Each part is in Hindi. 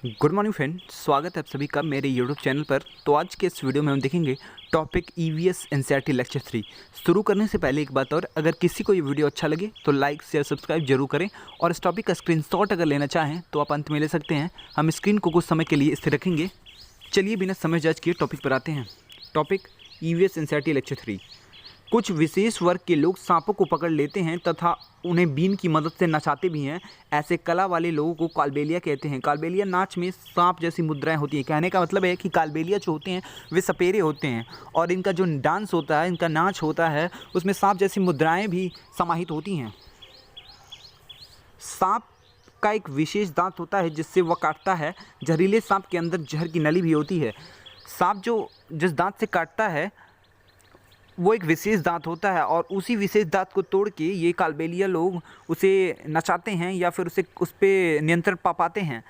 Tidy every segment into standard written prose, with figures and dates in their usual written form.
गुड मॉर्निंग फ्रेंड, स्वागत है आप सभी का मेरे यूट्यूब चैनल पर। तो आज के इस वीडियो में हम देखेंगे टॉपिक ईवीएस एनसीईआरटी लेक्चर 3। शुरू करने से पहले एक बात और, अगर किसी को ये वीडियो अच्छा लगे तो लाइक शेयर सब्सक्राइब जरूर करें और इस टॉपिक का स्क्रीनशॉट अगर लेना चाहें तो आप अंत में ले सकते हैं। हम स्क्रीन को कुछ समय के लिए स्थिर रखेंगे। चलिए बिना समय जांच किए टॉपिक पर आते हैं। Topic EVS NCERT lecture 3। कुछ विशेष वर्ग के लोग सांपों को पकड़ लेते हैं तथा उन्हें बीन की मदद से नचाते भी हैं। ऐसे कला वाले लोगों को कालबेलिया कहते हैं। कालबेलिया नाच में सांप जैसी मुद्राएं होती हैं। कहने का मतलब है कि कालबेलिया जो होते हैं वे सपेरे होते हैं और इनका जो डांस होता है, इनका नाच होता है, उसमें सांप जैसी मुद्राएं भी समाहित होती हैं। सांप का एक विशेष दांत होता है जिससे वह काटता है। जहरीले सांप के अंदर जहर की नली भी होती है। सांप जिस दांत से काटता है वो एक विशेष दांत होता है और उसी विशेष दांत को तोड़ के ये कालबेलिया लोग उसे नचाते हैं या फिर उस पर नियंत्रण पा पाते हैं।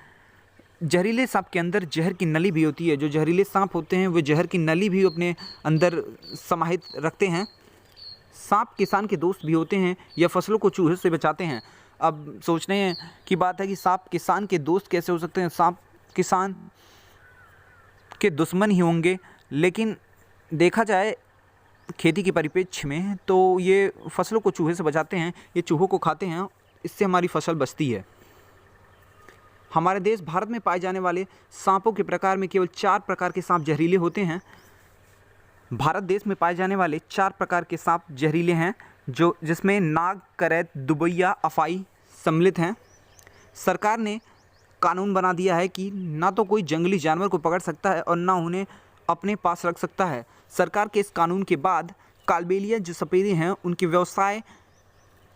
जहरीले सांप के अंदर जहर की नली भी होती है। जो जहरीले सांप होते हैं वे जहर की नली भी अपने अंदर समाहित रखते हैं। सांप किसान के दोस्त भी होते हैं। यह फसलों को चूहे से बचाते हैं। अब सोचने की बात है कि सांप किसान के दोस्त कैसे हो सकते हैं। सांप किसान के दुश्मन ही होंगे, लेकिन देखा जाए खेती के परिप्रेक्ष्य में तो ये फसलों को चूहे से बचाते हैं। ये चूहों को खाते हैं, इससे हमारी फसल बचती है। हमारे देश भारत में पाए जाने वाले सांपों के प्रकार में केवल 4 प्रकार के सांप जहरीले होते हैं। भारत देश में पाए जाने वाले 4 प्रकार के सांप जहरीले हैं, जिसमें नाग, करैत, दुबैया, अफाई सम्मिलित हैं। सरकार ने कानून बना दिया है कि ना तो कोई जंगली जानवर को पकड़ सकता है और ना उन्हें अपने पास रख सकता है। सरकार के इस कानून के बाद कालबेलिया जो सपेरे हैं उनके व्यवसाय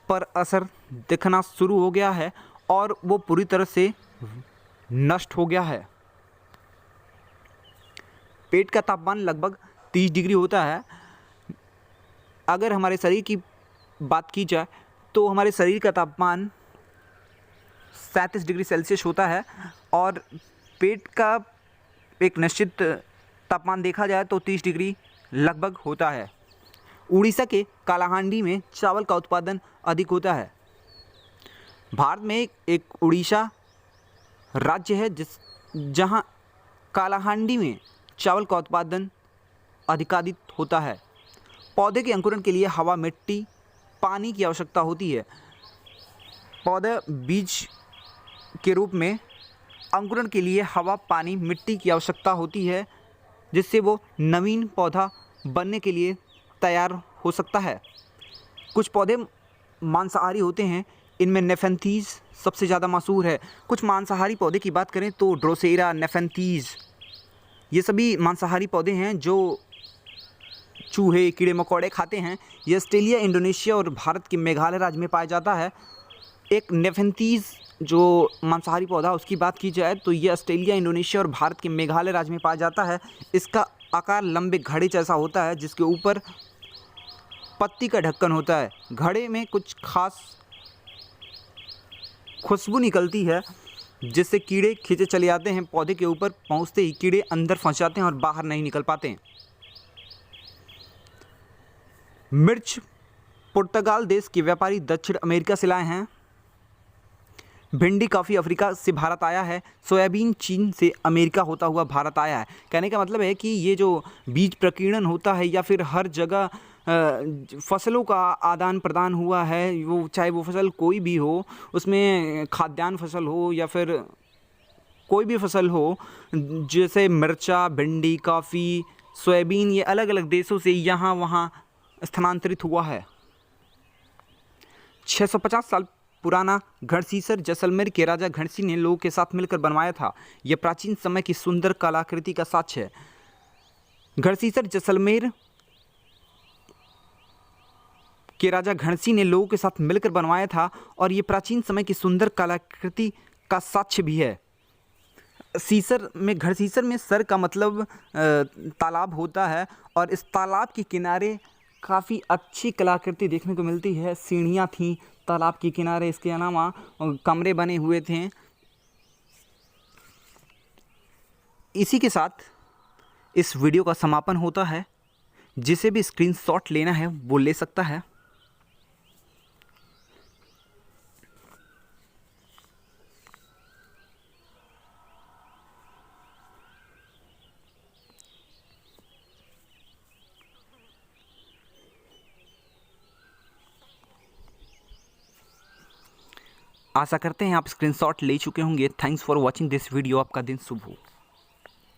पर असर दिखना शुरू हो गया है और वो पूरी तरह से नष्ट हो गया है। पेट का तापमान लगभग 30 डिग्री होता है। अगर हमारे शरीर की बात की जाए तो हमारे शरीर का तापमान 37 डिग्री सेल्सियस होता है और पेट का एक निश्चित तापमान देखा जाए तो 30 डिग्री लगभग होता है। उड़ीसा के कालाहांडी में चावल का उत्पादन अधिक होता है। भारत में एक उड़ीसा राज्य है जहां कालाहांडी में चावल का उत्पादन अधिकाधिक होता है। पौधे के अंकुरण के लिए हवा, मिट्टी, पानी की आवश्यकता होती है। पौधा बीज के रूप में अंकुरण के लिए हवा, पानी, मिट्टी की आवश्यकता होती है, जिससे वो नवीन पौधा बनने के लिए तैयार हो सकता है। कुछ पौधे मांसाहारी होते हैं। इनमें नेफेंथीज सबसे ज़्यादा मशहूर है। कुछ मांसाहारी पौधे की बात करें तो ड्रोसेरा, नेफेंथीज, ये सभी मांसाहारी पौधे हैं जो चूहे, कीड़े मकोड़े खाते हैं। ये ऑस्ट्रेलिया, इंडोनेशिया और भारत के मेघालय राज्य में पाया जाता है। एक नेफेंथीज जो मांसाहारी पौधा उसकी बात की जाए तो ये ऑस्ट्रेलिया, इंडोनेशिया और भारत के मेघालय राज्य में पाया जाता है। इसका आकार लंबे घड़े जैसा होता है जिसके ऊपर पत्ती का ढक्कन होता है। घड़े में कुछ खास खुशबू निकलती है जिससे कीड़े खींचे चले जाते हैं। पौधे के ऊपर पहुंचते ही कीड़े अंदर फंस जाते हैं और बाहर नहीं निकल पाते हैं। मिर्च पुर्तगाल देश के व्यापारी दक्षिण अमेरिका से लाए हैं। भिंडी काफ़ी अफ्रीका से भारत आया है। सोयाबीन चीन से अमेरिका होता हुआ भारत आया है। कहने का मतलब है कि ये जो बीज प्रकीर्णन होता है या फिर हर जगह फसलों का आदान प्रदान हुआ है, वो चाहे वो फसल कोई भी हो, उसमें खाद्यान्न फसल हो या फिर कोई भी फसल हो, जैसे मिर्चा, भिंडी, काफ़ी, सोयाबीन, ये अलग अलग देशों से यहाँ वहाँ स्थानांतरित हुआ है। 650 साल पुराना घड़सीसर जैसलमेर के राजा घड़सी ने लोगों के साथ मिलकर बनवाया था। यह प्राचीन समय की सुंदर कलाकृति का साक्ष्य है। घड़सीसर जैसलमेर के राजा घड़सी ने लोगों के साथ मिलकर बनवाया था और ये प्राचीन समय की सुंदर कलाकृति का साक्ष्य भी है। घड़सीसर में सर का मतलब तालाब होता है और इस तालाब के किनारे काफ़ी अच्छी कलाकृति देखने को मिलती है। सीढ़ियाँ थीं तालाब के किनारे, इसके अलावा कमरे बने हुए थे। इसी के साथ इस वीडियो का समापन होता है। जिसे भी स्क्रीनशॉट लेना है वो ले सकता है। आशा करते हैं आप स्क्रीनशॉट ले चुके होंगे। Thanks for watching this video. आपका दिन शुभ हो।